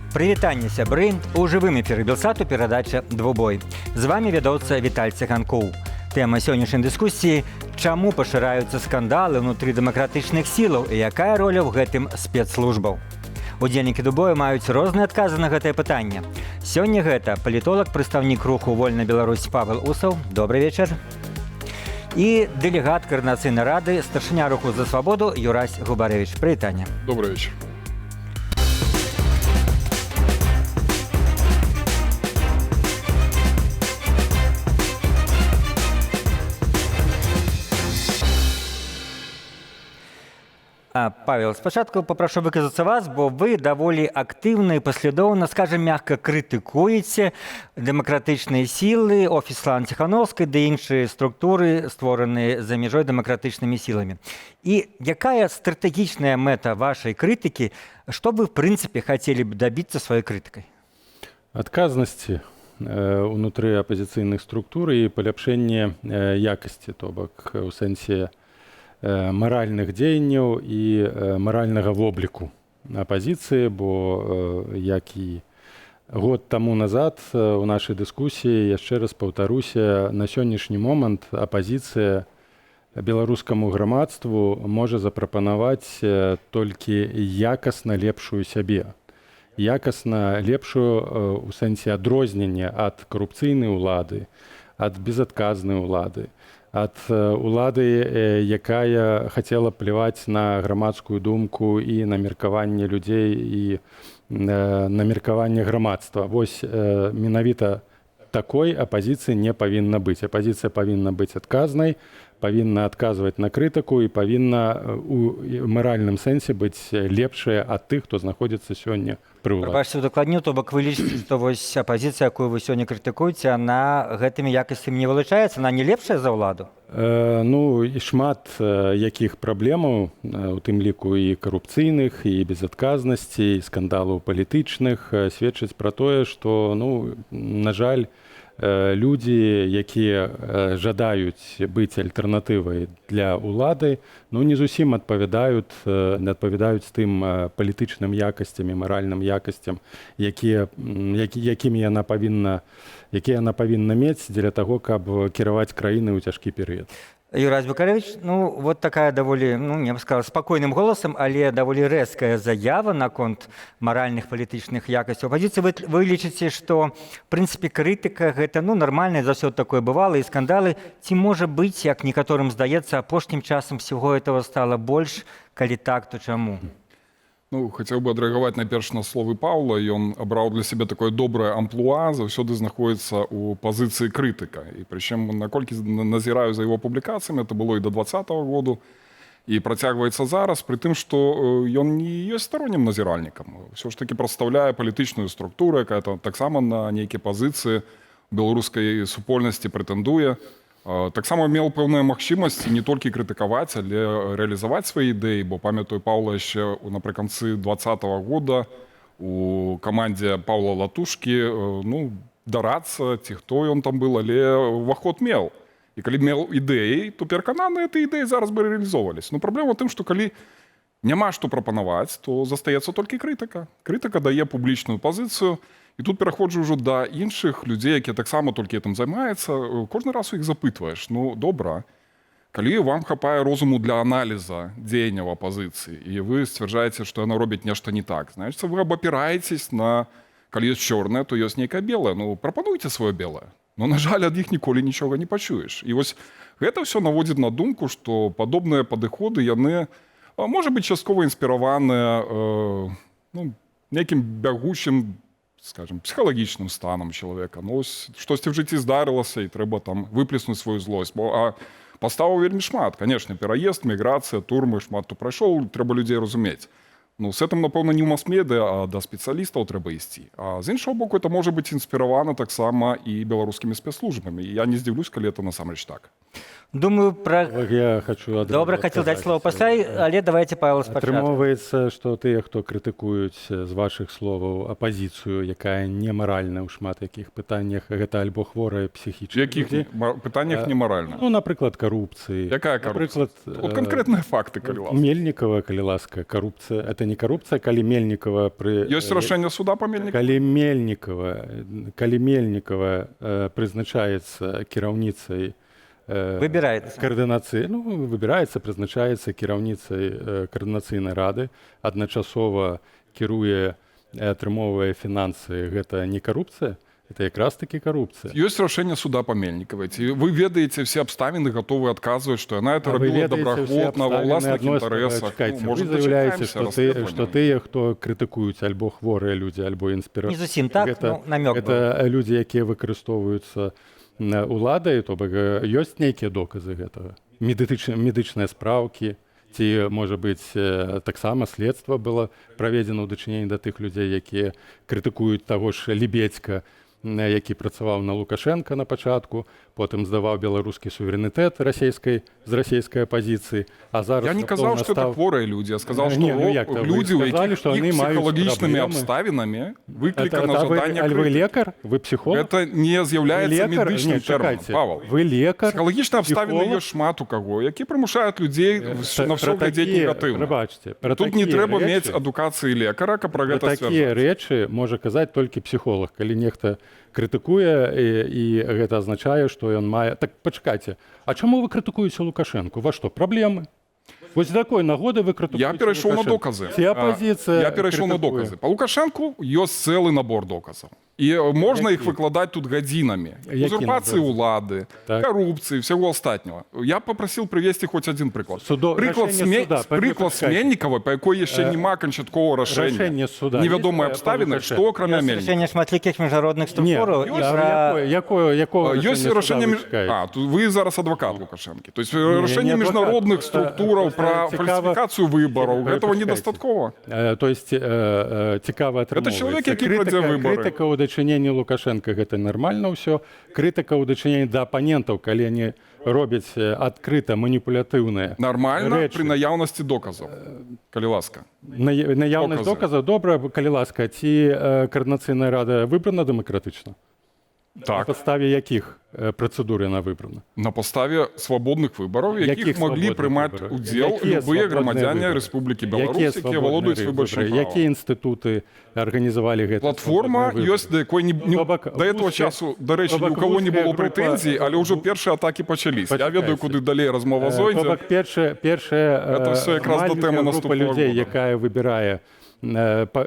Прывітанне, сябры! У жывым эфіры Белсату перадача «Двубой». З вами вядоўца Віталь Циганкоў. Тэма сённяшняй дыскусіі – чаму пашыраюцца скандалы ўнутры дэмакратычных сілаў і якая роля ў гэтым спецслужбаў. Удзельнікі «Двубоя» маюць розныя адказы на гэтае пытанне. Сёння гэта палітолог, прадстаўнік руху «Вольная Беларусь» Павел Усаў. Добрый вечар. І дэлегат Координацыйнай рады, старшыня руху «За свабоду» Юрась Губарэвіч. Прывітанне. Добрый вечер. Павел, спачатку попрошу выказацца вас, бо вы даволі актыўна і паслядоўна, скажем, мягка крытыкуеце дэмакратычныя сілы, офіс Славы Ціхановскай ды іншыя структуры, створаныя за мяжой дэмакратычнымі сіламі. І якая стратэгічная мэта вашай крытыкі, што вы, в прынцыпе, хацелі б дабіцца сваёй крытыкай? Адказнасці ўнутры апазіцыйных структур і паляпшэнне якасці, то бок у сэнсе маральных дзеянняў і маральнага вобліку апазіцыі, бо як і год таму назад у нашай дыскусіі, яшчэ раз паўтаруся, на сённяшні момант апазіцыя беларускаму грамадству можа запрапанаваць толькі якасна лепшую сябе. Якасна лепшую у сэнсе адрознення ад карупцыйнай улады, ад безадказнай улады, ад улады, якая хацела пляваць на грамадскую думку і на меркаванне людзей і на меркаванне грамадства. Вось менавіта такой апазіцыі не павінна быць. Апазіцыя павінна быць адказнай, павінна адказваць на крытыку і павінна у маральным сэнсе быць лепшая ад тых, хто знаходзіцца сёння пры ўладзе. Прабачце, удакладню, то бок вы лічыце, што вось апазіцыя, якую вы сёння крытыкуеце, она гэтымі якасцямі не вылучаецца, она не лепшая за ўладу? Ну, і шмат якіх праблемаў, у тым ліку і карупцыйных, і безадказнасці, і скандалаў палітычных, сведчаць пра тое, што, на жаль, людзі, якія жадаюць быць альтэрнатывай для ўлады, не зусім адпавядаюць тым палітычным якасцям і маральным якасцям, якімі яна павінна мець дзеля таго, каб кіраваць краінай у цяжкі перыяд. Юрась Губарэвіч, вот такая даволі, я б сказал, спакойным голасам, але даволі рэзкая заява наконт маральных палітычных якасцяў апазіцыі. Вы лічыце, што, в прынцыпе, крытыка гэта, нармальна, заўсёды такое бывала, і скандалы, ці можа быць, як некаторым здаецца, апошнім часам всего этого стало больш, калі так, то чаму? Хотел бы адрэагаваць найперш на словы Паўла. Ён абраў для сябе такое добрае амплуа, заўсёды знаходзіцца ў пазіцыі крытыка. І прычым, наколькі назіраю за яго публікацыямі, это было і да 2020 году, і працягваецца зараз, пры тым, што ён не ёсць стороннім назіральнікам. Усё ж такі прадстаўляе палітычную структуру, якая таксама на нейкія пазіцыі беларускай супольнасці прэтэндуе. Таксама меў пэўныя магчымасці не толькі крытыкаваць, але рэалізаваць свае ідэі, бо памятаю Паўла яшчэ напрыканцы 2020 года у камандзе Паўла Латушкі дарацца, ці хто ён там быў, але ўваход меў. І калі меў ідэі, то перакананы гэты ідэі зараз бы рэалізоўваліся. Праблема ў тым, што калі няма што прапанаваць, то застаецца толькі крытыка. Крытыка дае публічную пазіцыю. І тут пераходжу ўжо да іншых людзей, якія таксама толькі гэтым займаюцца. Кожны раз у іх запытваеш, добра, калі вам хапае розуму для аналіза дзеянняў апазіцыі, і вы сцвярджаеце, што яна робіць нешта не так, значыць, вы абапіраецесь на, калі ёсць чорнае, то ёсць нейкае белае. Прапануйце сваё белае. На жаль, ад іх ніколі нічога не пачуеш. І вось гэта ўсё наводзіць на думку, што падобныя падыходы, яны, можа быць, часткова інспіраваныя нейкім бягучым, скажем, псіхалагічным станам чалавека. Штосьці в жыцці здарылася, і трэба там выплеснуць сваю злосць. Паставаў вельмі шмат. Канешне, пераезд, міграцыя, турмы, шмат хто прайшоў, трэба людзей разумець. З гэтым, напэўна, не ў мас-медыа, а да спецыялістаў трэба ісці. А з іншага боку, это можа быць інспіравана таксама і беларускімі спецслужбамі. Я не здзіўлюсь, калі это насамрэч так. Думаю, пра... Я хочу Добре, хотів дати слово пасля, але давайте, Павел, спочатку. Атрымоўваецца, што тыя, хто крытыкуюць з вашых словаў апазіцыю, якая не маральна ў шмат якіх пытаннях, гэта альбо хворыя В псіхічна. яких питаннях неморально? Ну, напрыклад, карупцыі. Якая коррупция? Напрыклад, Вот конкретные факты, калі ласка. Мельнікова, калі ласка, карупцыя. Это не карупцыя, калі Мельнікова Ёсць рашэнне суда па Мельнікову? Калі Мельнікова прызначаецца кіраўніцай Выбираецца. каардынацыі, ну, выбіраецца, прызначаецца кіраўніцай каардынацыйнай рады, адначасова кіруе, атрымоўвае фінансы, гэта не карупцыя, это якраз такі карупцыя. Ёсць рашэнне суда па Мельніковай. Ці вы ведаеце все абставіны, готовы адказваць, што яна это рабіла добраахвотна, ва ўласных інтарэсах. Чакайце, Ну, вы может, заявляеце, дачакаемся што тыя, хто крытыкуюць альбо хворыя людзі, альбо інспіратары. Не зусім так, ну, намёк быў. Гэта людзі, якія выкарыстоўваюцца уладай, то бок ёсць нейкія доказы гэтага. Медычныя спраўкі, ці, можа быць, таксама следства было праведзена ў дачыненні да тых людзей, якія крытыкуюць таго ж Лібецька, які працаваў на Лукашенка на пачатку, потым здаваў беларускі суверэнітэт з расійскай апазіцыі, а зараз... Я не казаў, што это хворыя людзі, я сказаў, што людзі, у якіх іх псіхалагічнымі абставінамі выклікана жаданне крытыкі. Вы крытыкі. лекар? Вы псіхолог? Это не з'яўляецца медычным тэрмінам, Павел. Вы лекар? Псіхалагічныя абставіны ёсць шмат у каго, які прымушаюць людзей на ўсё глядзець негатыўна. Тут не трэба мець адукацыі лекара, каб пра гэта такія рэчы можа казаць толькі псіхолог, калі нехта крытыкуе, і гэта азначае, што ён мае... Так, пачакайце, а чаму вы крытыкуеце Лукашэнку? Ва што, праблемы? Вось такой нагоды вы крытыкуеце Я перайшоў на доказы. Ці апазіцыя Я перайшоў на доказы. Па Лукашэнку ёсць цэлы набор доказаў. І можна іх выкладаць тут гадзінамі. Узурпацыі ўлады, карупцыі, всего астатняго. Я попросил привесці хоць адзін прыклад. Прыклад Мельнікова, па якой яшчэ няма канчатковага рашэння. Невядомыя абставіны, што акрамя Мельнікова. Рашэнне шматлікіх міжнародных структураў. Ёсць рашэнне... Вы зараз адвакат Лукашэнкі. То есть рашэнне міжнародных структураў пра фальсіфікацыю выбараў. Гэтага недастаткова. То есть цікава атрымоўваецца. Это чалавек, які кладзе выбары. Крытыка ў дачыненні Лукашенка гэта нармальна ўсё. Крытыка ў дачыненні да апанентаў, калі они робяць адкрыта маніпулятыўныя. Нармальна пры наяўнасці доказаў. Калі ласка. Наяўнасць доказаў добра, калі ласка. Ці каардынацыйная рада выбрана дэмакратычна? На Так. падставе якіх працэдур яна выбрана? На падставе свабодных выбараў, якіх маглі прымаць удзел любыя грамадзяне Рэспублікі Беларусь, якія валодаюць выбарчым правам. Якія інстытуты арганізавалі гэта? Платформа ёсць, да якой да этого часу, дарэчы, ні ў каго не было прэтэнзій, але ўжо першыя атакі пачаліся. Я ведаю, куды далей размова зойдзе. Першая група людзей, года. якая выбірае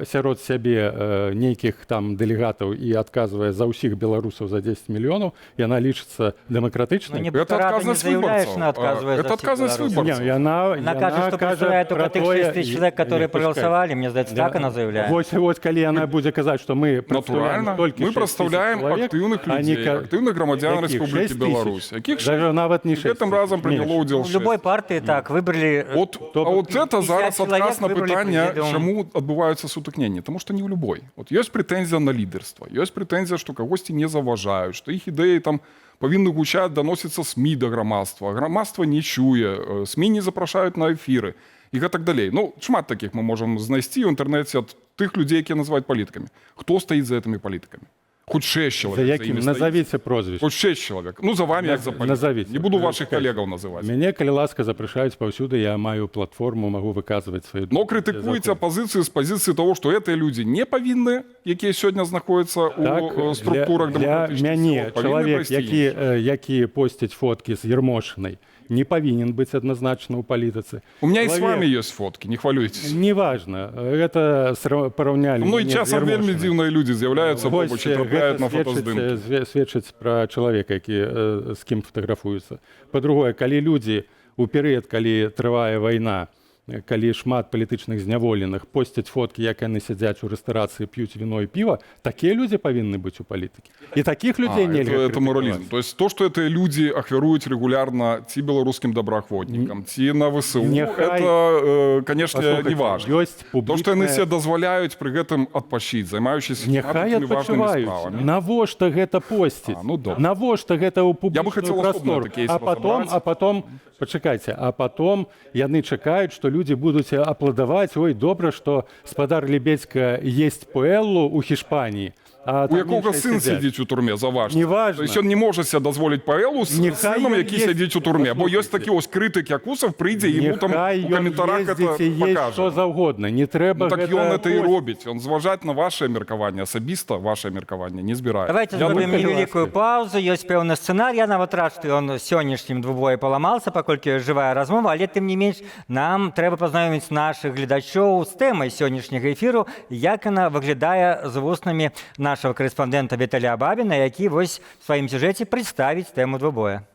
сярод сябе нейкіх там дэлегатаў і адказвае за ўсіх беларусаў за 10 мільёнаў, яна лічыцца дэмакратычнай. Это адказнасць выбарцаў. Это адказнасць выбарцаў. Она кажет, что представляет только тех 6 тысяч человек, которые проголосовали. Мне кажется, так она заявляет. Вось калі яна будзе казаць, што мы Натуральна, мы прадстаўляем актыўных людзей, актыўных грамадзян Рэспублікі Беларусь. Якіх нават не 6 гэтым разам прыняло ўдзел 6. В любой партии так, выбрали... Вот это зараз адказ на пытанне, президиум. чаму адбываюцца сутыкненні, тому што не ў любой. Вот ёсць прэтэнзія на лідарства, ёсць прэтэнзія, што кагосьці не заўважаюць, што іх ідэі там павінны гучаць, даносіцца СМІ да грамадства, грамадства не чуе, СМІ не запрашаюць на эфіры і гэтак далей. Ну, шмат такіх мы можам знайсці ў інтэрнэце ад тых людзей, якія называюць палітыкамі. Хто стаіць за гэтымі палітыкамі? Хоць 6 чалавек. За якім? Назовіце прозвішча. Хоць 6 чалавек. Ну, за вами, як за палітыкамі. Не буду вашых калегаў называць. Мяне, калі ласка, запрашаюць паўсюды, я маю платформу, магу выказваць свае думкі. Но крытыкуеце апазіцыю з пазіцыі того, што гэтыя людзі не павінны, якія сёння знаходзяцца ў структурах дэмакратычных сіл. Мяне чалавек, які посціць фоткі з Ермошынай, не павінен быць адназначна ў палітыцы. У меня и с вами есть фотки, не хвалюйтесь. Неважно, это параўнялі. Ну и часам вельмі дзіўныя людзі з'яўляюцца побач і трапляюць на фотаздымкі. Сведчыць пра чалавека, які з кім фатаграфуецца. Па-другое, калі людзі ў перыяд, калі трывае вайна, калі шмат палітычных зняволеных посцяць фоткі, як яны сядзяць у рэстарацыі, п'юць віно і піва, такія людзі павінны быць у палітыкі. І такіх людзей нельга это морализм. То есть то, что это люди ахвяруют регулярно ці белорусским добраахвотникам, ці на ВСУ, это, конечно, не важно. То, что они себе дозволяют при этом отпочить, займаючись важными справами. Навошта гэта посціць? Навошта гэта ў публічную прастору? А потом, пачакайце, а потом яны чакаюць, што людзі будуць апладаваць: ой, добра, што спадар Лебедзька есть паэллу ў Хішпаніі. У якога сын сядзіць у турме, заважна. Неважно. То есть он не може себе дозволить паэлу з сыном, які сядзіць у турме. Бо ёсць такі ось крытык, як Усов, прыйдзе, і ему там у каментарах это покажа. Што заўгодна, не трэба так ён это і робіць. Он зважаць на ваше меркаванне, асабіста ваше меркаванне не збірае. Давайте зробім невеликую паузу. Ёсць пэўны сцэнарый. Я нават рад, што ён сённяшнім двубоі паламаўся, паколькі жывая размова, але тым не менш нам трэба пазнаёміць нашых гледачоў з тэмай сённяшняга эфіру, як яна выглядае з вуснамі нашего корэспандэнта Віталія Бабіна, які вось в сваім сюжэце прадставіць тэму двубоя.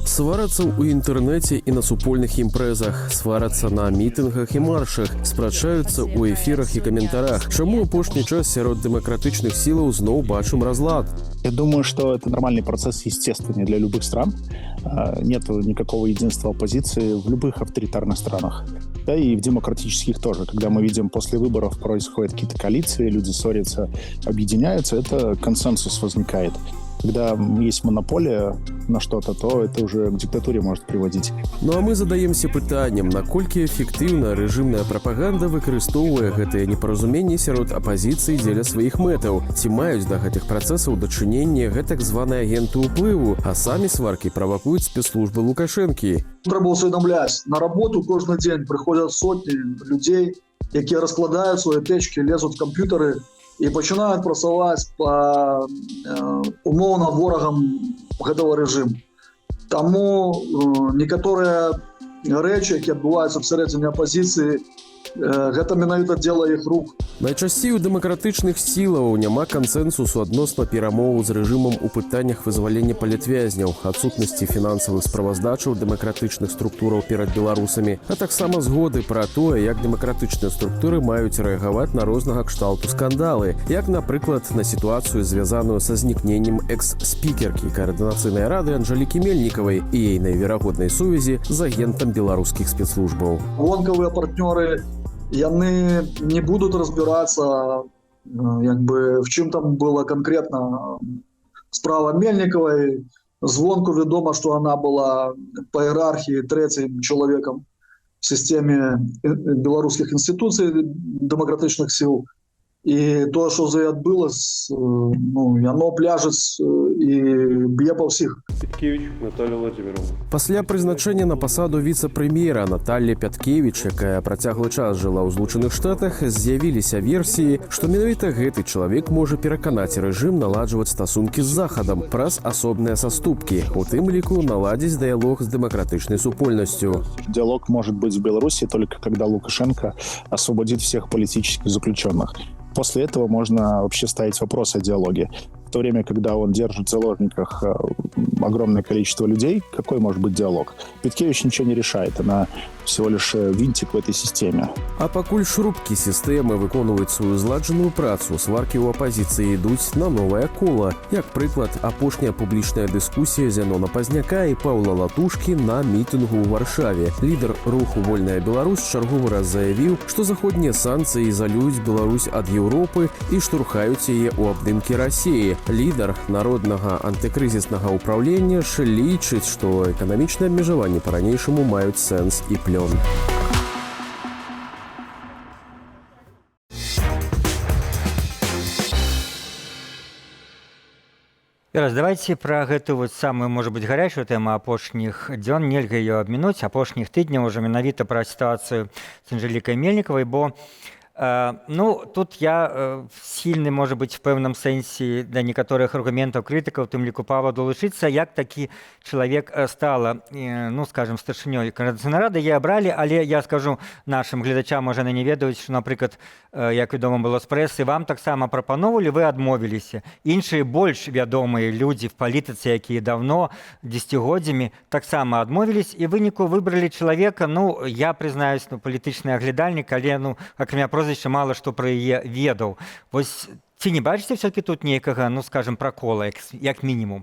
Сварацца ў інтэрнэце і на супольных імпрэзах, сварацца на мітынгах і маршах, спрачаюцца ў эфірах і каментарах. Чаму апошні час сярод дэмакратычных сілаў зноў бачым разлад? Я думаю, что это нормальный процесс, естественный для любых стран. Нет никакого единства оппозиции в любых авторитарных странах. Да и в демократических тоже. Когда мы видим, после выборов происходят какие-то коалиции, люди ссорятся, объединяются, это консенсус возникает. Когда есть монополия на что-то, то это уже к диктатуре может приводить. Ну а мы задаемся пытаннем, наколькі эфектыўна рэжымная прапаганда выкарыстоўвае гэтае непаразуменне сярод апазіцыі дзеля сваіх мэтаў. Ці маюць да гэтых працэсаў дачыненне гэтак званыя агенты ўплыву, а самі сваркі правакуюць спецслужбы Лукашэнкі. Трэба усведомляць, на работу кожны дзень прыходзяць сотні людзей, якія раскладаюць свае печкі, лезуць в камп'ютары і пачынаюць працаваць па умоўна ворагам гэтага рэжыму. Таму некаторыя рэчы, якія адбываюцца всередине апозіцыі, гэта менавіта дзела іх рук. Найчасцей у дэмакратычных сілаў няма кансэнсусу адносна перамоваў з рэжымам у пытаннях вызвалення палітвязняў, адсутнасці фінансавых справаздачаў дэмакратычных структураў перад беларусамі, а таксама згоды пра тое, як дэмакратычныя структуры маюць рэагаваць на рознага кшталту скандалы, як, напрыклад, на сітуацыю, звязаную са знікненнем экс-спікеркі Каардынацыйнай рады Анжэлікі Мельнікавай і ейнай верагоднай сувязі з агентам беларускіх спецслужбаў. Вонкавыя партнёры, яны не будут разбираться, в чым там была конкретно справа Мельниковой. Звонку відомо, что она была по иерархии третьим человеком в системе белорусских институций демократичных сил. І то, що за адбылось, яно пляжыць і б'е па ўсіх. Пяткевич Наталья Владимировна. Пасля прызначэння на пасаду віцэ-прэм'ера Наталья Пяткевич, якая працяглы час жыла ў Злучаных Штатах, з'явіліся версіі, што менавіта гэты чалавек можа пераканаць рэжым наладжваць стасункі з Захадам праз асобныя саступкі, у тым ліку наладзіць дыялог з дэмакратычнай супольнасцю. Диалог может быть в Беларуси только когда Лукашенко освободит всех политических заключенных. После этого можно вообще ставить вопрос о диалоге. В то время, когда он держит в заложниках огромное количество людей, какой может быть диалог? Пяткевич ничего не решает, она всего лишь винтик в этой системе. А пакуль шрубкі сістэмы выконваюць сваю зладжаную працу, сваркі ў апазіцыі ідуць на новае кола. Як прыклад, апошняя публічная дыскусія Зянона Пазняка і Паўла Латушкі на мітынгу ў Варшаве. Лідар руху «Вольная Беларусь» чарговы раз заявіў, што заходнія санкцыі ізалююць Беларусь ад Еўропы і штурхаюць яе ў абдымкі Расіі. Лідар народнага антыкрызіснага ўпраўлення ж лічыць, што эканамічныя абмежаванні па-ранейшаму маюць сэнс і плён. Раз, давайте про гэтую вот самую, может быть, гарячую тему апошніх дзён, нельга ее абмінуць, апошніх тыдняў уже менавіта пра сітуацыю з Анжэлікай Мельнікавай, бо Ну, тут я сильны, можа быць, в пэўным сэнсе да некаторых аргументаў крытыкаў, тым ліку Павла долучыцца, як такі чалавек стала, ну, скажем, старшынёй Координацыйнай рады, яе абралі, але я скажу нашым гледачам, можа, яны не ведаюць, што, напрыклад, як вядома было з прэсы, вам таксама прапаноўвалі, вы адмовіліся. Іншыя больш вядомыя людзі в палітыцы, якія даўно, дзесяцігоддзямі, таксама адмовілись, і ў выніку выбралі чалавека, ну, я прызнаюсь, ну, палітычны аглядальнік, але, ну, акрамя прозвішча, мала што пра яе ведаў. Вось ці не бачыце все-таки тут нейкага, ну, скажем, пракола, як мінімум?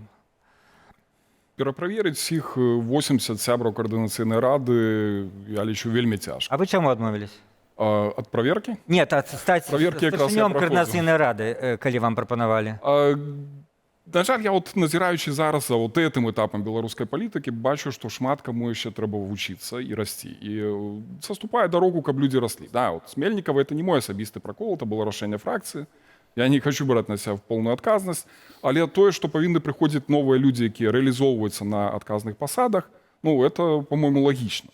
Пераправерыць іх 80 сябраў Координацыйнай рады я лічу вельмі цяжка. А вы чаму адмовілись? Ад праверкі? Нет, стаць Праверкі якраз я старшынём праходзіў. Координацыйнай рады, калі вам прапанавалі. На жаль, я от назіраючы зараз за вот этим этапам беларускай палітыкі, бачу, што шмат каму яшчэ трэба вучыцца і расці. І саступае дарогу, каб людзі раслі. Да, вот с Мельникова это не мой асабісты пракол, это было рашэнне фракцыі. Я не хочу браць на себя полную адказнасць, але тое, што павінны прыходзіць новыя людзі, якія рэалізоўваюцца на адказных пасадах, ну, это, по-моему, лагічна.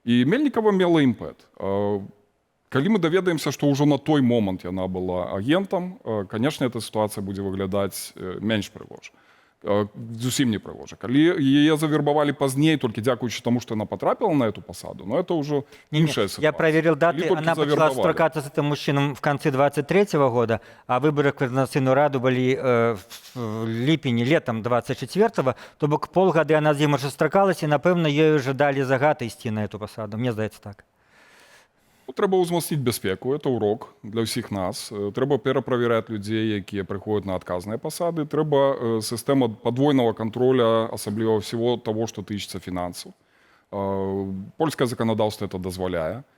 І Мельникова мела імпэт. Калі мы даведаемся, што ўжо на той момант яна была агентам, канешне, эта сітуацыя будзе выглядаць менш прыгожа. Зусім не прыгожа. Калі яе завербавалі пазней, толькі дзякуючы таму, што яна потрапіла на эту пасаду, но это ўжо іншая сітуацыя. Я проверил даты, она начала строкаться с этим мужчином в конце 23-го года, а выборы в Координацыйную раду были в ліпені, летом 24-го, то бок полгода она з ім уже строкалась, и, напэўна, ёй уже дали загад ісці на эту пасаду. Мне здаецца так. Трэба ўзмацніць бяспеку, это урок для ўсіх нас. Трэба пераправяраць людзей, якія прыходзяць на адказныя пасады. Трэба сістэма падвойнага контроля, асабліва всего того, што тычыцца фінансаў. Польскае заканадаўства это дазваляе.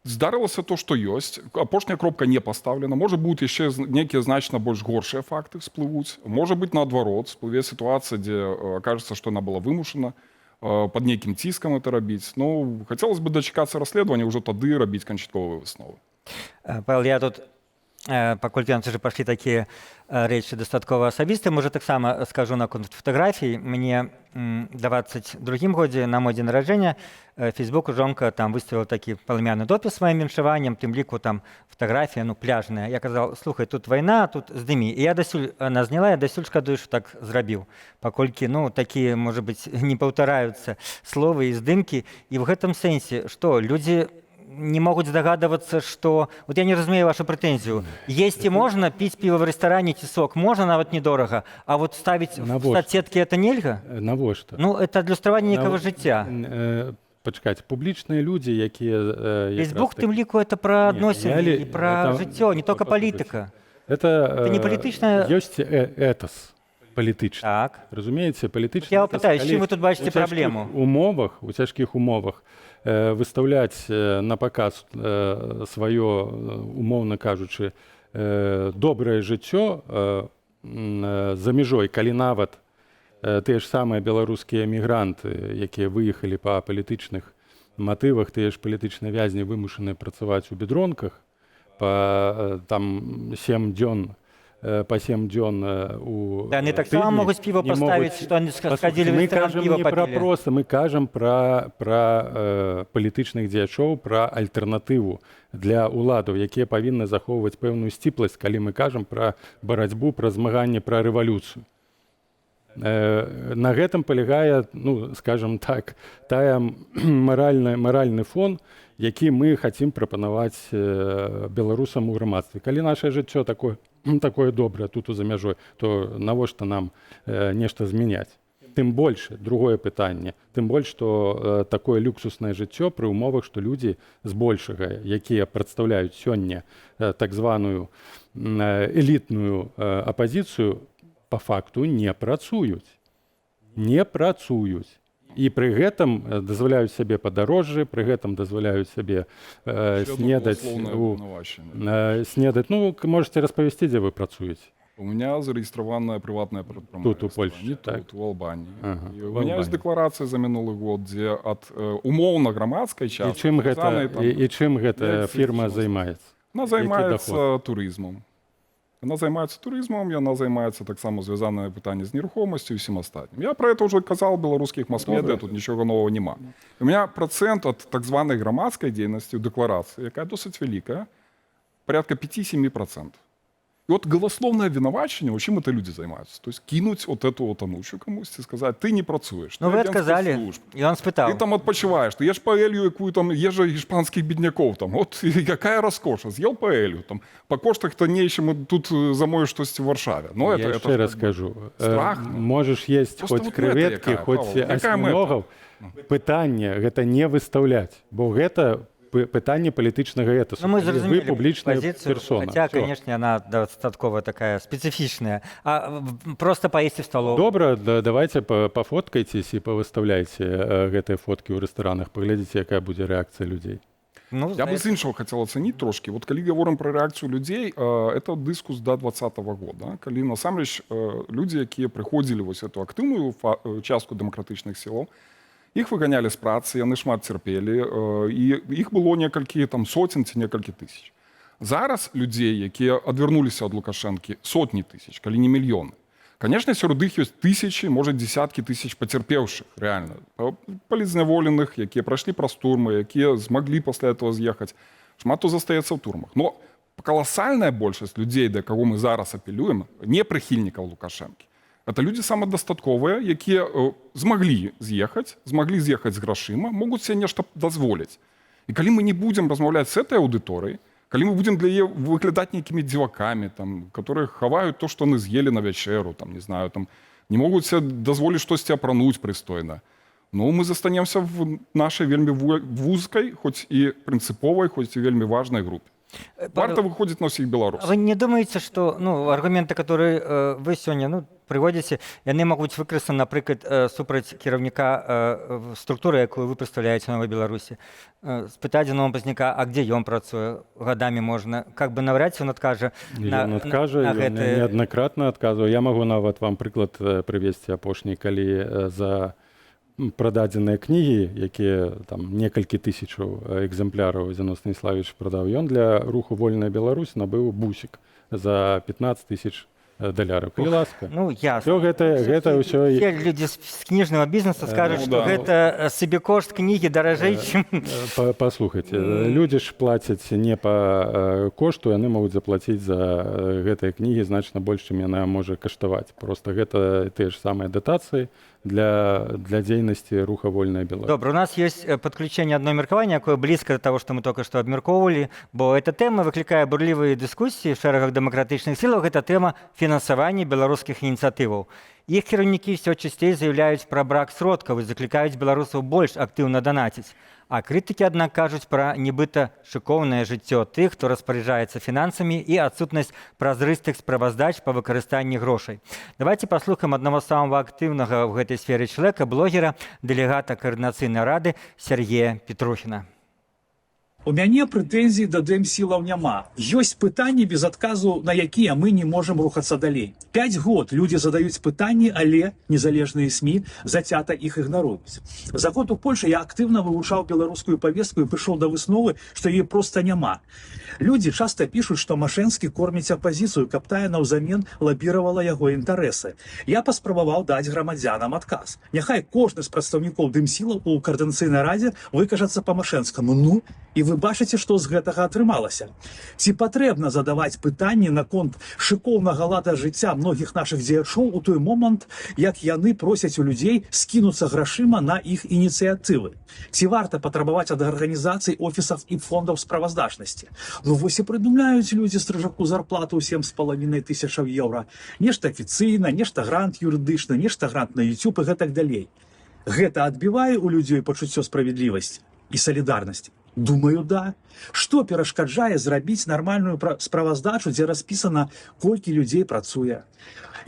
Здарылася то, што ёсць. Апошняя кропка не пастаўлена. Можа, будуць яшчэ нейкія значна больш горшыя факты всплывуць. Можа быць, наадварот, всплыве сітуацыя, дзе акажацца, што яна была вымушана под нейкім ціскам это рабіць. Ну, хацелось бы дачакацца расследавання, ўжо тады рабіць канчатковыя высновы. Павел, я тут, паколькі нам уже пашлі такія рэчы дастаткова асабістыя, можа, таксама скажу наконт фатаграфій. Мне в 22-м годзе на мой дзень нараджэння Фейсбуку жонка там выставила такі паламяны допіс сваім віншаваннем, тым ліку там фатаграфія, ну, пляжная. Я казаў, слухай, тут вайна, тут здымі. І я дасюль, она зняла, я дасюль шкадую, што так зрабіў. Паколькі, ну, такія, можа быць, не паўтараюцца словы і здымкі. І в гэтым сэнсе, што людзі не могуць здагадвацца, што... Вот я не разумею вашу прэтэнзію. Есці можна, піць піва в рэстаране ці сок можна, нават недорага, а вот ставіць в соцсеткі это нельга? Навошта? Ну, это адлюстраванне некага жыцця. Пачакайце, публічныя людзі, якія... Фейсбук, тым ліку, это пра адносіны і пра жыццё, не толькі палітыка. Это не палітычная... Ёсць этас палітычны. Так. Разумееце, палітычны... Я пытаюсь, чым вы тут бачыце праблему? У цяжкіх умовах выставляць на паказ сваё, умоўна кажучы, добрае жыццё за мяжой, калі нават тыя ж самыя беларускія эмігранты, якія выехалі па палітычных матывах, тыя ж палітычныя вязні вымушаныя працаваць у бедронках па там 7 дзён у яны таксама могуць піва паставіць, што яны схадзілі в рэстаран, піва папілі. Мы кажам пра палітычных дзеячоў, пра альтэрнатыву для ўладаў, якія павінны захоўваць пэўную сціпласць, калі мы кажам пра барацьбу, пра змаганне, пра рэвалюцыю. На гэтым палягае, ну, скажам так, маральны фон, які мы хацім прапанаваць беларусам у грамадстве. Калі нашае жыццё такое добрае тут за мяжой, то навошта нам нешта змяняць? Тым больш, другое пытанне, тым больш, што такое люксуснае жыццё пры умовах, што людзі збольшага, якія прадстаўляюць сёння так званую элітную апазіцыю, по факту не працуюць. Не працуюць. І пры гэтым дазваляюць сабе падарожжы, пры гэтым дазваляюць сабе снедаць. Ну, можете распавесці, дзе вы працуеце? У меня зарегистрованное приватное предприятие. Тут у Польши, не так? Тут, в Албании. Ага, у меня есть декларация за минулый год, где от умовно громадской части... І чым гэта фірма займаецца? Она займается туризмом. Яна займаецца турызмам, яна займаецца таксама звязаныя пытанні з нерухомасцю і ўсім астатнім. Я про это уже казал беларускіх мас-медыа, тут нічога нового няма. У меня процент от так званой грамадскай дзейнасці ў дэкларацыі, якая досыць вялікая, порядка 5-7%. И вот голословное виновачение, чим это люди займаються? То есть кинуть вот эту вот анучу комусь и сказать, ты не працуешь. Ну, ви відказали, і він спитав. Ты там отпочиваешь, ты ешь паэлью, якую там ежа испанских бедняков. Там. Вот какая роскоша, съел паэлью. Там, по коштах тонейшему тут замоешь что-то в Варшаве. Но Я это ще раз кажу, страх. можеш есть Просто хоць вот креветки, мета хоць якая, Павел? Якая асьміногаў. Пытанне гэта не выстаўляць, бо гэта пытанне палітычнага этасу. Ну, мы Вы зразумелі публічная позицию, персона. хотя, Всё. конечно, она достаточно такая специфичная. Просто поесть в столовую. Добра, давайте пафоткайцесь і павыставляйце гэтыя фоткі ў рэстаранах, паглядзіце, якая будзе рэакцыя людзей. Ну, Я бы з іншого хотел оценить трошки. Вот коли говорим про реакцию людей, это дискус до 2020 года, коли насамрэч люди, які приходили в эту активную частку демократичных сил, их выгоняли с працы, яны шмат терпели, и их было некалькі там сотен ці некалькі тысяч. Зараз людей, які адвярнуліся ад Лукашэнкі, сотні тысяч, калі не мільёны. Конечно, сярод іх ёсць тысячи, может, десятки тысяч потерпевших, реально. Палізняволеных, якія прайшлі праз турмы, якія змаглі пасля этого з'ехаць. Шмат хто застаецца ў турмах. Но колоссальная большасць людей, да каго мы зараз апелюем, не прыхільнікаў Лукашэнкі. Это люди самадастатковыя, якія змаглі з'ехаць з грашыма, могуць себе нешта дазволіць. І калі мы не будзем размаўляць з этой аўдыторыяй, калі мы будем для яе выглядаць нейкімі дзівакамі, там, которые хаваюць то, што яны з'елі на вячэру, там, не знаю, там, не могуць себе дазволіць штосьці апрануць прыстойна, ну, мы застанемся в нашай вельмі вузкай, хоць і прынцыповай, хоць і вельмі важнай групе. Варта выходзіць на ўсіх беларусаў. Вы не думаете, что аргументы, которые вы сегодня приводите, яны могуць выкарыстаны, напрыклад, супраць кіраўніка структуры, якую вы прадстаўляеце Новой Беларусі, спытаць нового пазняка, а где ён працуе, гадамі можна, как бы навряд ці ён адкажа на гэтае. Неаднакратна адказваў. Я магу нават вам прыклад прывесці апошні, калі за прададзеныя кнігі, якія там некалькі тысячаў экземпляраў Зянон Станіславович прадаў, ён для руху «Вольная Беларусь» набыў бусік за 15 тысяч $. Калі ласка. Ну, ясно. Всё гэта ўсё... Все люди з кніжнага бізнеса скажуць, што гэта сабекошт кнігі даражэй, чым... Паслухайце, людзі ж плацяць не па кошту, яны могуць заплаціць за гэтыя кнігі значна больш, чым яна можа каштаваць. Просто гэта тыя ж самыя датацыі для дзейнасці руха «Вольная Беларусь». Добра, у нас есть подключение одной меркавання, якое близко до того, что мы только что обмяркоўвалі, бо эта тэма выклікае бурлівыя дыскусіі в шэрагах дэмакратычных сілаў. Гэта тэма фінансавання беларускіх ініцыятываў. Іх кіраўнікі ўсё часцей заяўляюць пра брак сродкаў і заклікаюць беларусаў больш актыўна данаціць. А крытыкі, аднак, кажуць пра нібыта шыкоўнае жыццё тых, хто распараджаецца фінансамі і адсутнасць празрыстых справаздач па выкарыстанні грошай. Давайте паслухаем аднаго самого актыўнага ў гэтай сферы чалавека, блогера, дэлегата Каардынацыйнай рады Сергея Петрухіна. У мяне прэтэнзій да дэмсілаў няма. Ёсць пытанні без адказу, на якія мы не можам рухацца далей. 5 год людзі задаюць пытанні, але незалежныя СМІ зацята іх ігнаруюць. За год у Польшы я актыўна вывучаў беларускую павестку і прыйшоў да высновы, што яе проста няма. Людзі часта пішуць, што Машэнскі корміць апазіцыю, каб тая наўзамен лабіравала яго інтарэсы. Я паспрабаваў даць грамадзянам адказ. Няхай кожны з прадстаўнікоў дэмсілаў у Каардынацыйнай радзе выкажацца па Машэнскаму. Ну, і вы бачыце, што з гэтага атрымалася. Ці патрэбна задаваць пытанні наконт шыкоўнага лада жыцця многіх нашых дзеячоў у той момант, як яны просяць у людзей скінуцца грашыма на іх ініцыятывы? Ці варта патрабаваць ад арганізацый, офісаў і фондаў справаздачнасці? Ну вось і прыдумляюць людзі стрыжаку зарплату 7,5 тысячаў еўра. Нешта афіцыйна, нешта грант юрыдычны, нешта грант на YouTube і гэтак далей. Гэта адбівае у людзей пачуццё справядлівасці і салідарнасці? Думаю, да. Што перашкаджае зрабіць нармальную справаздачу, дзе распісана, колькі людзей працуе,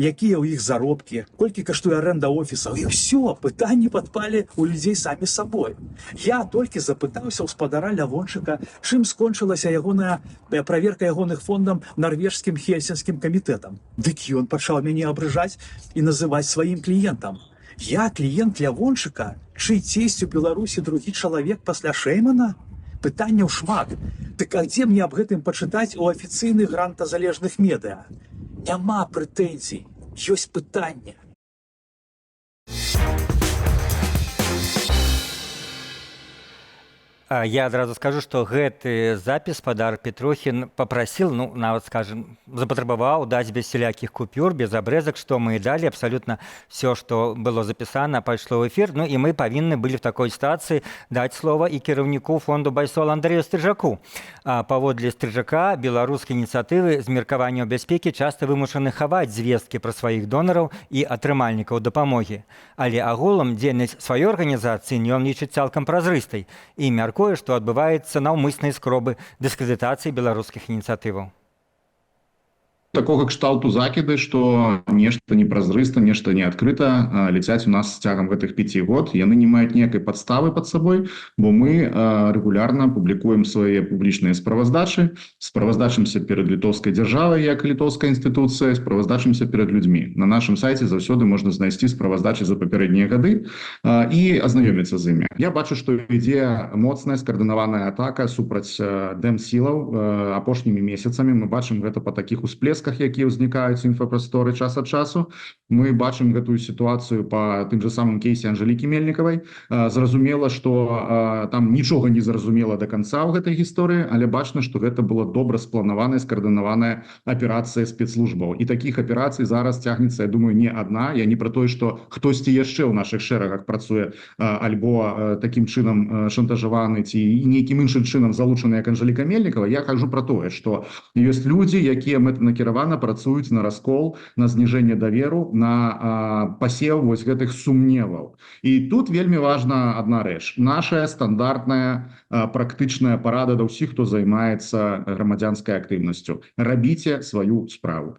якія ў іх заробкі, колькі каштуе арэнда офісаў. І ўсё, пытанні падпалі ў людзей самі сабой. Я толькі запытаўся ў спадара Лявончыка, чым скончылася ягоная праверка ягоных фондам нарвежскім хельсінскім камітэтам. Дык ён пачаў мяне абражаць і называць сваім кліентам. Я кліент Лявончыка, чый цесць у Беларусі другі чалавек пасля Шэймана? Пытанняў шмат. Так а дзе мне аб гэтым пачытаць у афіцыйных грантазалежных медыа? Няма прэтэнзій, ёсць пытанне. Я адразу скажу, што гэты запіс спадар Петрухін папрасіл, ну, нават, скажем, запатрабаваў даць без сялякіх купюр, без абрэзак, што мы і далі. Абсалютна все, што было запісана, пайшло ў эфір. Ну, і мы павінны былі в такой сітуацыі даць слова і кіраўніку фонду Байсол Андрэю Стрыжаку. Паводле Стрыжака, беларускія ініцыятывы з меркавання бяспекі часта вымушаны хаваць звесткі пра сваіх донараў і атрымальнікаў дапамогі. Але агулам дзейнасць сваёй арганізацыі ён лічыць цалкам празрыстай і мяркуе, што адбываецца наўмыснай спробы дыскрэдытацыі беларускіх ініцыятываў. Такога кшталту закіды, што нешта непразрыста, нешта неадкрыта ляцяць у нас з цягам гэтых 5 год. Яны не маюць ніякай падставы пад сабой, бо мы рэгулярна публікуем свае публічныя справаздачы, справаздачымся перад літоўскай дзяржавай як літоўская інстытуцыя, справаздачымся перад людзьмі. На нашым сайце заўсёды можна знайсці справаздачы за папярэднія гады і азнаёміцца з імі. Я бачу, што ідзе моцная скаардынаваная атака супраць дэмсілаў апошнімі месяцамі. Мы бачым гэта па такіх усплесках, якія ўзнікаюць у інфапрасторы час ад часу. Мы бачым гэтую сітуацыю па тым же самым кейсе Анжэлікі Мельнікавай. Зразумела, што там нічога не зразумела да канца ў гэтай гісторыі, але бачна, што гэта была добра спланаваная, скаардынаваная аперацыя спецслужбаў. І такіх аперацый зараз цягнецца, я думаю, не адна. Я не пра тое, што хтосьці яшчэ ў нашых шэрагах працуе альбо такім чынам шантажаваны ці нейкім іншым чынам залучаны як Анжэліка Мельнікава. Я кажу пра тое, што ёсць людзі, якія мэтанакіравана працуюць на раскол, на зніжэнне даверу, на пасеў вось гэтых сумневаў. І тут вельмі важна адна рэч. Нашая стандартная практычная парада да ўсіх, хто займаецца грамадзянскай актыўнасцю. Рабіце сваю справу.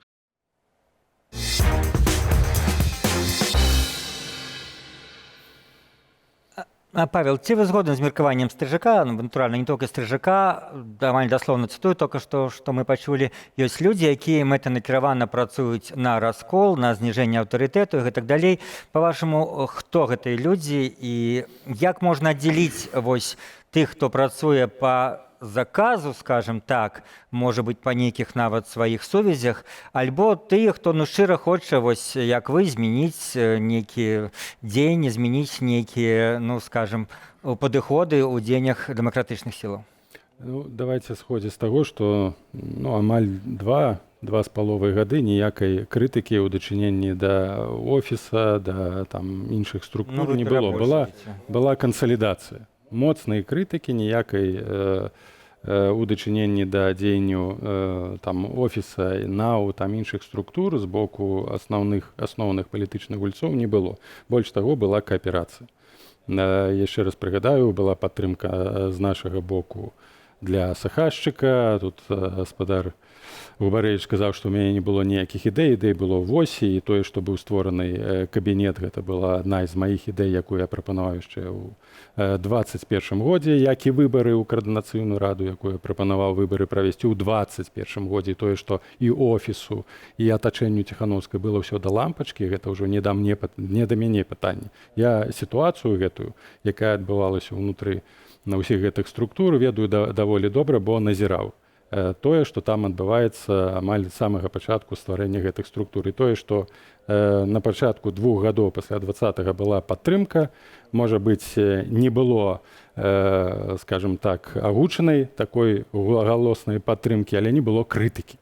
Павел, ці вы згодны з меркаваннем Стрыжака? Натуральна, не толькі Стрыжака, амаль даслоўна цытую, толькі што мы пачулі. Ёсць людзі, якія мэтанакіравана працуюць на раскол, на зніжэнне аўтарытэту і гэтак далей. Па-вашаму, хто гэтыя людзі і як можна аддзяліць вось тых, хто працуе па заказу, скажем так, можа быць, па нейкіх нават сваіх сувязях, альбо тыя, хто шчыра хоча, вось як вы, змяніць нейкі дзеянні, змяніць нейкія, скажем, падыходы ў дзеяннях дэмакратычных сілаў? Давайте сходзіць з таго, што амаль 2,5 гады ніякай крытыкі ў дачыненні да офіса, да іншых структур не было. Была кансалідацыя. Моцнай крытыкі, ніякай у дачыненні да дзеянню офіса, НАУ, іншых структур з боку асноўных палітычных гульцоў не было. Больш таго, была кааперацыя. Яшчэ раз прыгадаю, была падтрымка з нашага боку для сахашчыка. Тут спадар Губарэвіч сказаў, што ў мяне не было ніякіх ідэй, ідэй было 8, і тое, што быў створаны кабінет, гэта была адна з маіх ідэй, якую я прапанаваў яшчэ ў 21 годзе, як і выбары ў каардынацыйную раду, якую я прапанаваў выбары правесці ў 21 годзе, і тое, што і офісу, і атачэнню Ціханаўскай было ўсё да лампачкі, гэта ўжо не да мяне пытанне. Я сітуацыю гэтую, якая адбывалася ўнутры на ўсіх гэтых структур, ведаю даволі добра, бо назіраў тое, што там адбываецца амаль з самага пачатку стварэння гэтых структур. І тое, што на пачатку 2 гадоў пасля 20-го была падтрымка, можа быць, не было, скажем так, агучанай такой галоснай падтрымкі, але не было крытыкі.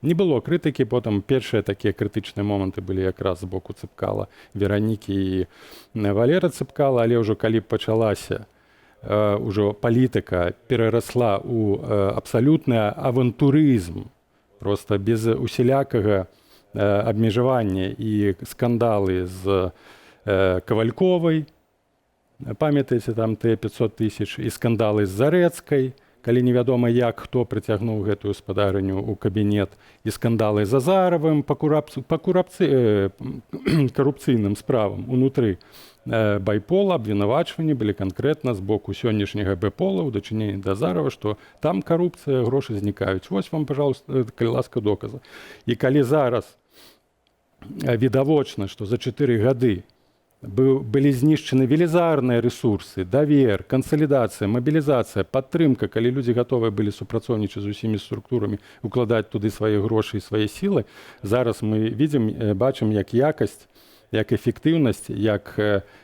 Не было крытыкі, потым першыя такія крытычныя моманты былі якраз з боку Цыпкала, Веранікі і Валера Цыпкала, але ўжо калі пачалася ўжо палітыка перарасла ў абсалютны авантурызм, проста без усялякага абмежавання, і скандалы з Кавальковай, памятаеце, там те 500 000, і скандалы з Зарэцкай, калі невядома як хто прыцягнуў гэтую спадарыню ў кабінет, і скандалы з Азаравым па карупцыйным справам унутры Байпола, абвінавачванні былі канкрэтна з боку сённяшняга Бэпола ў дачыненні да Азарава, што там карупцыя, грошы знікаюць. Вось вам, пожалуйста, калі ласка, доказы. І калі зараз відавочна, што за 4 гады былі знішчаны велізарныя рэсурсы, давер, кансалідацыя, мабілізацыя, падтрымка, калі людзі гатовыя былі супрацоўнічаць з усімі структурамі, укладаць туды свае грошы і свае сілы. Зараз мы бачым, як якасць, як эфектыўнасць, як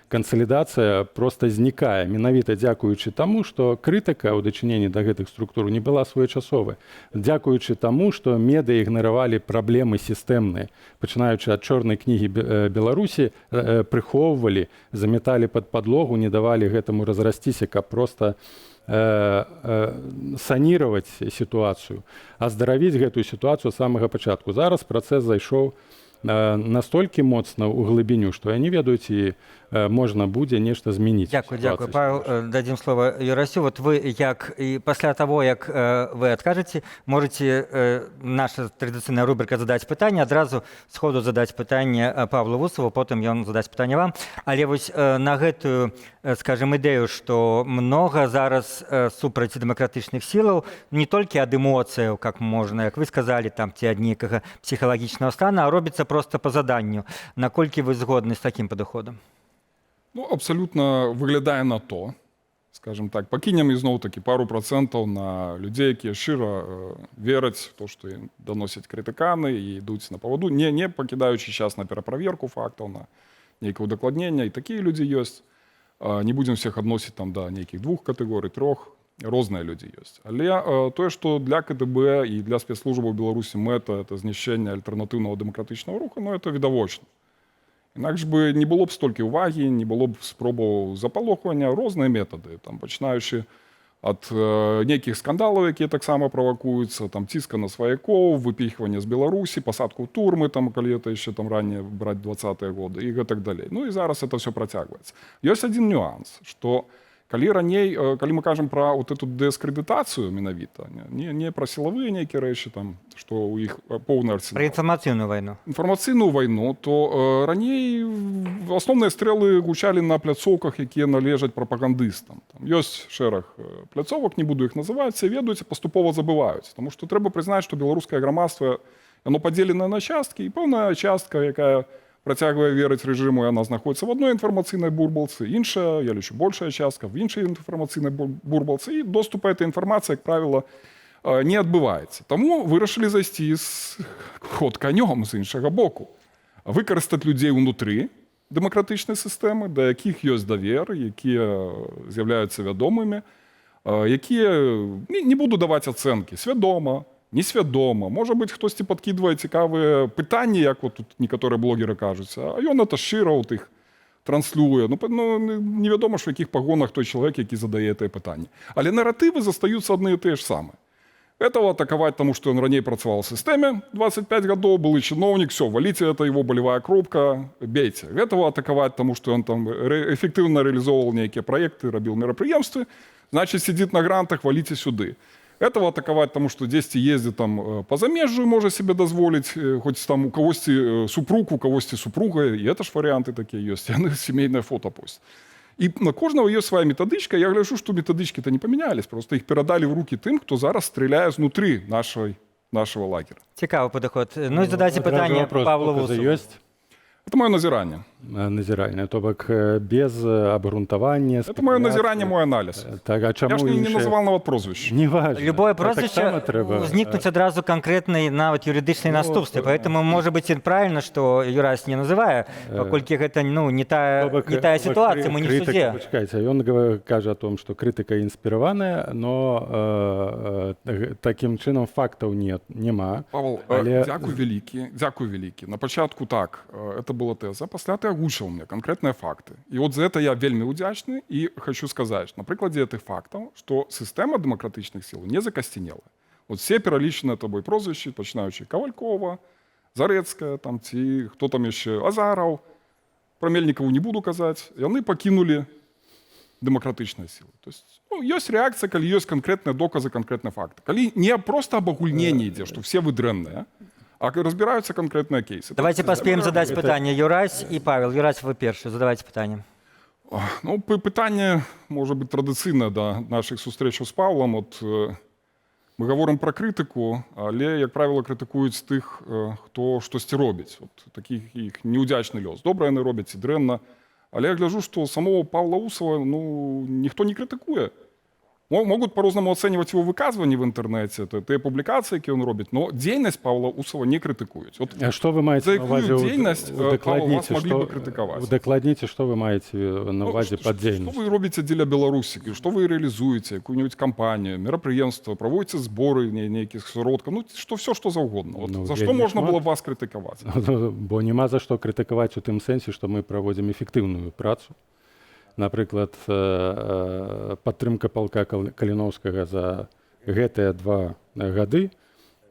кансалідацыя проста знікае, менавіта дзякуючы таму, што крытыка ў дачыненні да гэтых структур не была своечасовай. Дзякуючы таму, што медыа ігнаравалі праблемы сістэмныя, пачынаючы ад чорнай кнігі Беларусі, прыхоўвалі, заметалі пад падлогу, не давалі гэтаму разрасціся, каб проста саніраваць сітуацыю, аздаравіць гэтую сітуацыю з самага пачатку. Зараз працэс зайшоў настолькі моцна ў глыбіню, што я не ведаю, ці можна будзе нешта змяніць. Дякую. Павел, дадим слово Юрасю. Вот вы, як і пасля того, як вы адкажаце, можете, наша традыцыйная рубрика «Задаць пытанне», адразу сходу задаць пытанне Павлу Вусову, потым ён задаць пытанне вам. Але вось на гэтую, скажем, ідэю, што многа зараз супраць дэмакратычных сілаў, не толькі ад эмоцыяў, как можна, як вы сказалі, там, ці ад нейкага псіхалагічнага стана, а робіцца просто по заданню. Наколькі вы згодны з такім падыходам? Ну, абсолютно выглядае на то, скажем так, пакінем ізноў-такі пару процентаў на людзей, якія шчыра вераць то, што ім даносяць крытыканы і ідуць на паваду, не пакідаючы час на пераправерку фактаў, на нейкае удакладнення, і такія людзі ёсць. Не будзем всех адносіць там да нейкіх 2 катэгорый, 3, розныя людзі ёсць. Але тое, што для КДБ і для спецслужбаў Беларусі мэта — это знішчэнне альтэрнатыўнага дэмакратычнага руху, ну, это відавочна. Інакш бы не было б столькі ўвагі, не было б спробаў запалохвання, розныя метады, там, пачынаючы ад нейкіх скандалаў, якія таксама правакуюцца, там, ціска на сваякоў, выпіхванне з Беларусі, пасадку ў турмы, там, калі это яшчэ там ранее браць 20-е годы, і гэтак далей. Ну і зараз это все працягваецца. Ёсць адзін нюанс, што калі раней, калі мы кажам пра вот эту дыскрэдытацыю менавіта, не пра сілавыя нейкія рэчы, там, што ў іх поўны арсенал. Пра інфармацыйную вайну. Інфармацыйную вайну, то раней асноўныя стрэлы гучалі на пляцоўках, якія належаць прапагандыстам. Там ёсць шэраг пляцовак, не буду іх называць, все ведаюць, паступова забываюць. Таму што трэба прызнаць, што беларускае грамадства, яно падзеленае на часткі, і пэўная частка, якая працягвае верыць рэжыму, яна знаходзіцца в адной інфармацыйнай бурбалцы, іншая, я лічу, большая частка в іншай інфармацыйнай бурбалцы, і доступ этой інфармацыі, як правіла, не адбываецца. Таму вырашылі зайсці з ход канём з іншага боку. Выкарыстаць людзей унутры дэмакратычнай сістэмы, да якіх ёсць давер, якія з'яўляюцца вядомымі, якія, не буду даваць ацэнкі, свядома, несвядома. Можа быць, хтосьці падкідвае цікавыя пытанні, як вот тут некаторыя блогеры кажуць, а ён это шчыра от іх транслюе. Ну, невядома ж, в якіх пагонах той чалавек, які задае гэтае пытанне. Але наратывы застаюцца адны і тыя ж самыя. Этого атаковать, потому что он ранее працавал в системе 25 годов, был и чиновник, все, валите, это его болевая кропка, бейте. Этого атаковать, потому что он там эффективно реализовывал некие проекты, робил мероприемства, значит, сидит на грантах, валите сюды. Этого атаковать, потому что здесь ездит там по замежжу, может себе дозволить, хоть там у кого-то супруг, у кого-то супруга, и это ж варианты такие есть, и семейное фото пусть. И на кожного есть своя методичка. Я гляжу, что методички-то не поменялись, просто их передали в руки тем, кто зараз стреляет внутри нашего лагеря. Цікавий підход. Ну і задайте питання Павлу Вусову. Это мое назирание. Назирание, то бок без обґрунтования. Это мое назирание, мой анализ. Так, а чому я ж не називав навіть прозвище. Не важно. Любое прозвище зникнуть одразу конкретний навіть юридичний наступство. Поэтому може бути правильно, що Юрась не називає, поскольку це не та ситуація, ми не в суді. Почекайте, він каже о том, що критика інспірована, но таким чином фактів нема. Павел, дякую великі. На початку так, это была теза, пасля ты агучил мне конкретные факты. И вот за это я вельми удячный и хочу сказать, на прикладе этих фактов, что система демократичных сил не закостенела. Вот все перелічені тобой прозвища, починаючи Ковалькова, Зарецкая, там ті, хто там ще, Азаров, про Мельникова не буду казать, и они покинули демократичные силы. То есть, есть реакция, коли есть конкретные доказы, конкретные факты. Коли не просто обогульнение идет, что все вы дренные, а разбираються конкретні кейси. Давайте поспіємо задати питання. Юрась і Павел. Юрась, ви перші. Задавайте питання. Ну, питання, може бути, традиційне до наших зустрічей з Павлом. От, ми говоримо про критику, але, як правило, критикують тих, хто щось робить. От, такий їх неудячний льос. Добре вони роблять і дренно. Але я гляжу, што самого Павла Усова ну, ніхто не крытыкуе. Могут по-рознаму ацэньваць его выказванні в інтэрнэце, тыя публікацыі, якія ён робіць, но дзейнасць Павла Усова не крытыкуюць. Вот А што вы маеце на ўвазе? Дзейнасць Павла вас маглі бы крытыкаваць. Удакладніце, што вы маеце на ўвазе пад дзейнасць? Што вы робіце дзеля Беларусі? Што вы рэалізуеце? Якую-нибудь кампанію, мерапрыемства, праводзіце зборы нейкіх сродкаў? Ну, што все, што заўгодна. Вот, за што можна было вас крытыкаваць? Бо няма за што крытыкаваць у тым сэнсе, што мы праводзім эфектыўную працу. Напрыклад, падтрымка палка Каліноўскага за гэтыя 2 гады,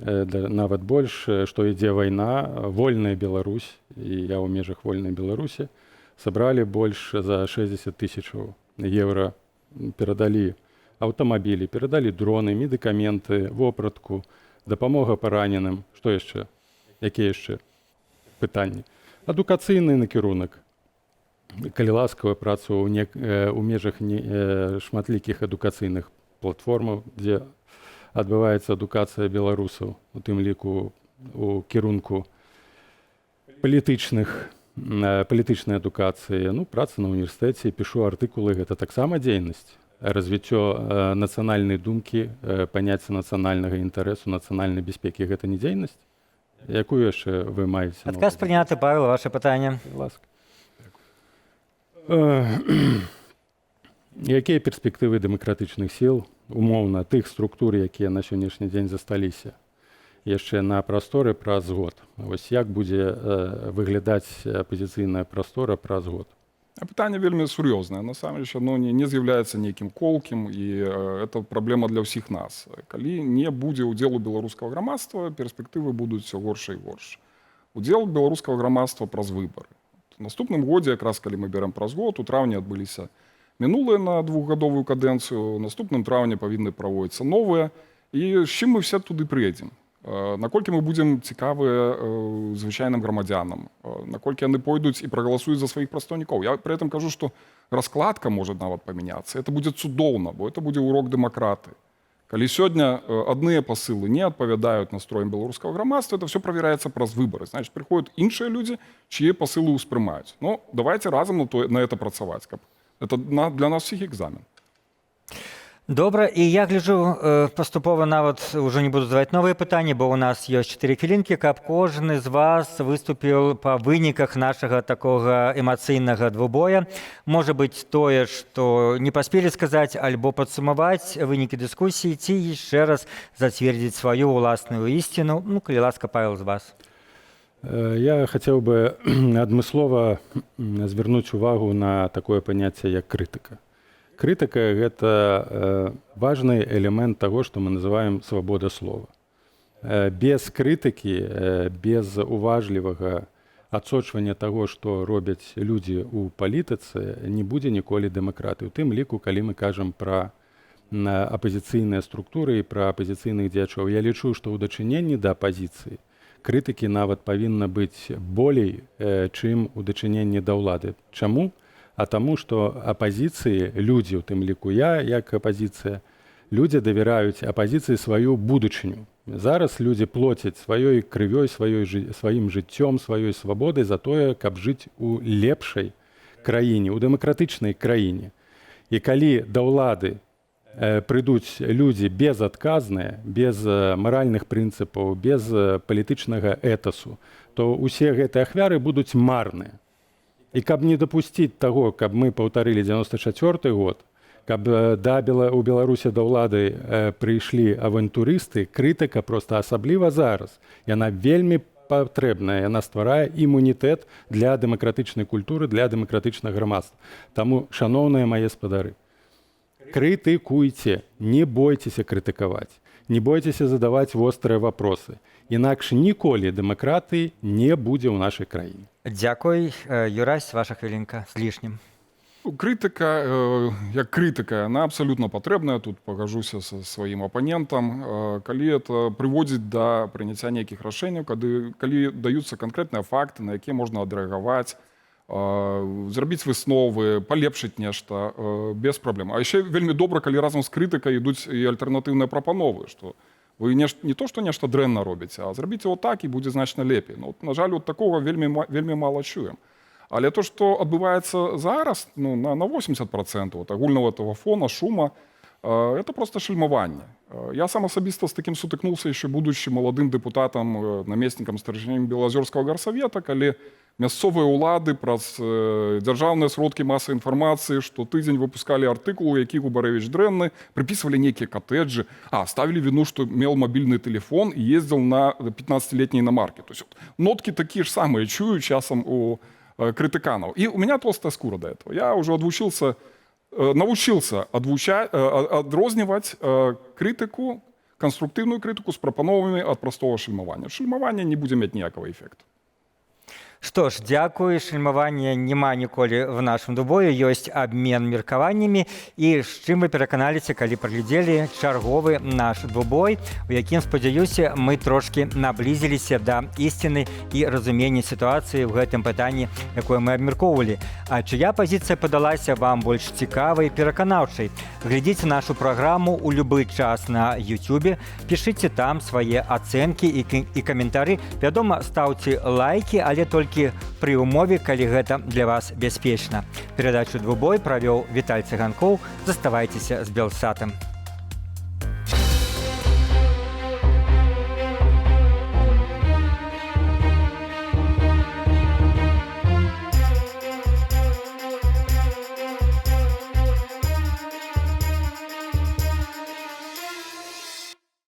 нават больш, што ідзе вайна, вольная Беларусь, і я ў межах вольнай Беларусі, сабралі больш за 60 000 евро, перадалі аўтамабілі, перадалі дроны, медыкаменты, вопратку, дапамога параненым. Што яшчэ? Якія яшчэ пытанні? Адукацыйны накірунак. Калі ласкава, працу ў межах шматлікіх адукацыйных платформаў, дзе адбываецца адукацыя беларусаў, у тым ліку у кірунку палітычнай адукацыі. Ну, праца на універсітэце, пішу артыкулы, гэта таксама дзейнасць. Развіццё нацыянальнай думкі, паняцця нацыянальнага інтарэсу, нацыянальнай бяспекі — гэта не дзейнасць? Якую яшчэ вы маеце? Адказ прыняты, Павел, ваше пытанне. Ласка. Якія перспектывы дэмакратычных сіл, умоўна, тых структур, якія на сённяшні дзень засталіся яшчэ на прасторы праз год? Вось як будзе выглядаць апазіцыйная прастора праз год? Пытанне вельмі сур'ёзнае. Насамрэч, оно не з'яўляецца нейкім колкім, і это праблема для ўсіх нас. Калі не будзе ўдзелу беларускага грамадства, перспектывы будуць усё горш і горш. Удзел беларускага грамадства праз выбары. В наступным годзе, якраз калі мы берем праз год, у траўні адбыліся мінулыя на 2-гадовую кадэнцыю, у наступным траўні павінны праводзіцца новыя, і з чым мы все туды прыедзем? Наколькі мы будзем цікавыя звычайным грамадзянам, наколькі яны пойдуць і прагаласуюць за сваіх прадстаўнікоў. Я пры этом кажу, што раскладка можа нават памяняцца. Это будзе цудоўна, бо это будзе урок дэмакраты. Калі сёння адныя пасылы не адпавядаюць настроем беларускага грамадства, это все правяраецца праз выбары. Значит, прыходзяць іншыя людзі, чые пасылы ўспрымаюць. Ну, давайте разам на это працаваць, каб это для нас всіх экзамен. Добра, і я гляджу паступова нават ужо не буду задаваць новыя пытанні, бо ў нас ёсць 4 хвілінкі, каб кожны з вас выступіў па выніках нашага такога эмацыйнага двубоя. Можа быць тое, што не паспелі сказаць, альбо падсумаваць вынікі дыскусіі, ці яшчэ раз зацвердзіць сваю ўласную ісціну. Ну, калі ласка, Павел, з вас. Я хацеў бы адмыслова звярнуць увагу на такое паняцце, як крытыка. Крытыка – гэта важны элемент таго, што мы называем свабода слова. Без крытыкі, без уважлівага адсочвання таго, што робяць людзі ў палітыцы, не будзе ніколі дэмакратыі. У тым ліку, калі мы кажам пра апазіцыйныя структуры і пра апазіцыйных дзеячоў, я лічу, што ў дачыненні да апазіцыі крытыкі нават павінна быць болей, чым у дачыненні да ўлады. Чаму? А таму, што апазіцыі, людзі, у тым ліку я, як апазіцыя, людзі давяраюць апазіцыі сваю будучыню. Зараз людзі плоцяць сваёй крывёй, сваім жыццём, сваёй свабодай за тое, каб жыць у лепшай краіне, у дэмакратычнай краіне. І калі да ўлады прыйдуць людзі безадказныя, без маральных прынцыпаў, без палітычнага этасу, то ўсе гэтыя ахвяры будуць марныя. І каб не дапусціць таго, каб мы паўтарылі 94 год, каб у Беларусі да ўлады прыйшлі авантурысты, крытыка проста асабліва зараз. Яна вельмі патрэбная, яна стварае імунітэт для дэмакратычнай культуры, для дэмакратычнага грамадства. Таму, шаноўныя мае спадары, крытыкуйце, не бойцеся крытыкаваць, не бойцеся задаваць вострыя вопросы. Інакш ніколі дэмакратыі не будзе ў нашай краіне. Дзякуй. Юрась, ваша хвілінка з лішнім. Крытыка, як крытыка, она абсолютно патрэбная. Тут пагажуся са сваім апанентам. Калі это прыводзіць да прыняцця нейкіх рашэнняў, калі даюцца канкрэтныя факты, на якія можна адрэагаваць, зрабіць высновы, палепшыць нешта без праблем. А яшчэ вельмі добра, калі разам з крытыкай ідуць і альтэрнатыўныя прапановы, што вы не то, што нешта дрэнна робіце, а зрабіце вот так і будзе значна лепей. Ну, на жаль, от такога вельмі мала чуем. Але то, што адбываецца зараз, ну, на 80% от агульного этого фона, шума, это просто шельмаванне. Я сам асабіста з такім сутыкнуўся, яшчэ будучы маладым дэпутатам, намеснікам старшыні Белазерскага гарсавета, калі мясцовыя ўлады праз дзяржаўныя сродкі масавай інфармацыі штотыдзень выпускалі артыкул, у які Губарэвіч дрэнны, прыпісвалі нейкія катэджы, ставілі віну, што меў мабільны тэлефон і ездзіў на 15-летней иномарке. То есть ноткі такія ж самыя чую часам у крытыканаў. І у меня толстая скура до этого. Я уже научился адрозніваць крытыку, конструктивную критику с прапановамі от простого шельмавання. Шельмаванне не будзе мець ніякага эффекту. Што ж, дзякую. Шельмавання няма ніколі в нашым дубоі. Ёсць абмен меркаваннямі. І з чым вы пераканаліся, калі праглядзелі чарговы наш двубой, у якім, спадзяюся, мы трошкі наблізіліся да ісціны і разумення сітуацыі ў гэтым пытанні, якое мы абмяркоўвалі. А чыя пазіцыя падалася вам больш цікавай і пераканаўчай? Глядзіце нашу праграму ў любы час на YouTube, пішыце там свае ацэнкі і каментары. Вядома, стаўце лайкі, але толькі пры умове, калі гэта для вас бяспечна. Перадачу «Двубой» правёў Віталь Цыганкоў. Заставайцеся з Белсатам.